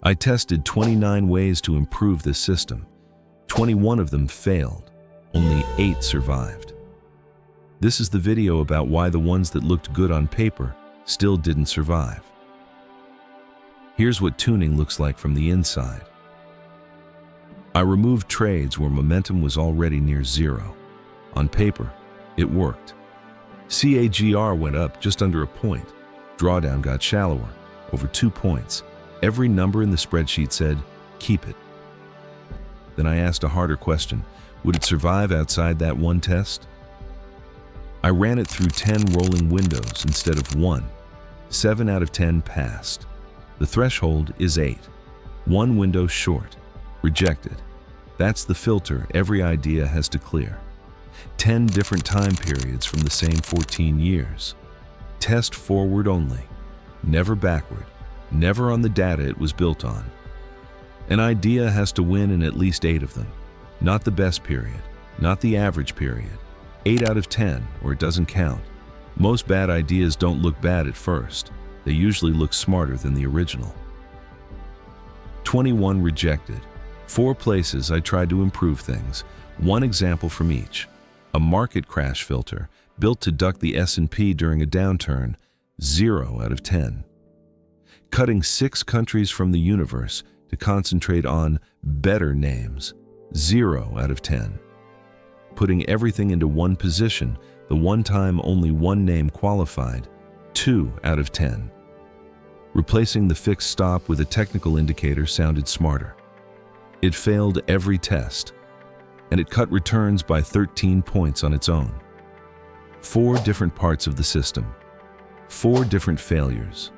I tested 29 ways to improve this system. 21 of them failed. Only 8 survived. This is the video about why the ones that looked good on paper still didn't survive. Here's what tuning looks like from the inside. I removed trades where momentum was already near zero. On paper, it worked. CAGR went up just under a point. Drawdown got shallower, over 2 points. Every number in the spreadsheet said, keep it. Then I asked a harder question. Would it survive outside that one test? I ran it through 10 rolling windows instead of 1. 7 out of 10 passed. The threshold is 8. 1 window short. Rejected. That's the filter every idea has to clear. 10 different time periods from the same 14 years. Test forward only. Never backward. Never on the data it was built on. An idea has to win in at least 8 of them. Not the best period. Not the average period. 8 out of 10, or it doesn't count. Most bad ideas don't look bad at first. They usually look smarter than the original. 21 rejected. 4 places I tried to improve things. 1 example from each. A market crash filter built to duck the S&P during a downturn. 0 out of 10. Cutting 6 countries from the universe to concentrate on better names. 0 out of 10. Putting everything into one position, the one time only one name qualified. 2 out of 10. Replacing the fixed stop with a technical indicator sounded smarter. It failed every test, and it cut returns by 13 points on its own. 4 different parts of the system. 4 different failures.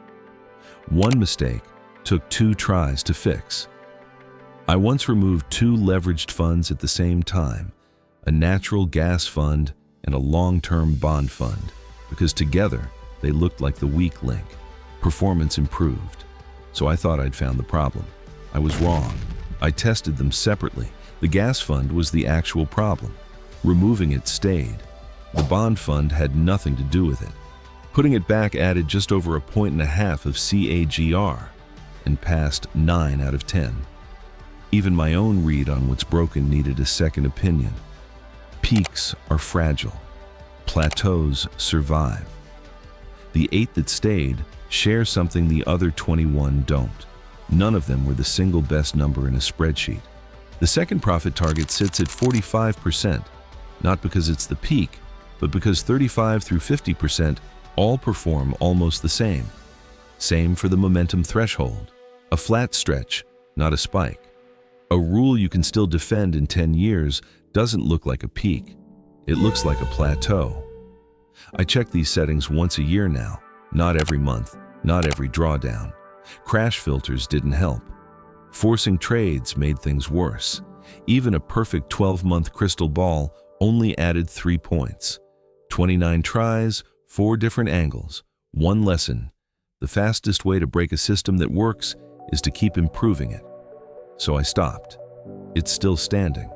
1 mistake took 2 tries to fix. I once removed 2 leveraged funds at the same time, a natural gas fund and a long-term bond fund, because together they looked like the weak link. Performance improved, so I thought I'd found the problem. I was wrong. I tested them separately. The gas fund was the actual problem. Removing it stayed. The bond fund had nothing to do with it. Putting it back added just over 1.5 points of CAGR and passed 9 out of 10. Even my own read on what's broken needed a second opinion. Peaks are fragile. Plateaus survive. The 8 that stayed share something the other 21 don't. None of them were the single best number in a spreadsheet. The second profit target sits at 45%, not because it's the peak, but because 35 through 50% all perform almost the same. Same for the momentum threshold. A flat stretch, not a spike. A rule you can still defend in 10 years doesn't look like a peak. It looks like a plateau. I check these settings once a year now, not every month, not every drawdown. Crash filters didn't help. Forcing trades made things worse. Even a perfect 12-month crystal ball only added 3 points. 29 tries, 4 different angles. 1 lesson. The fastest way to break a system that works is to keep improving it. So I stopped. It's still standing.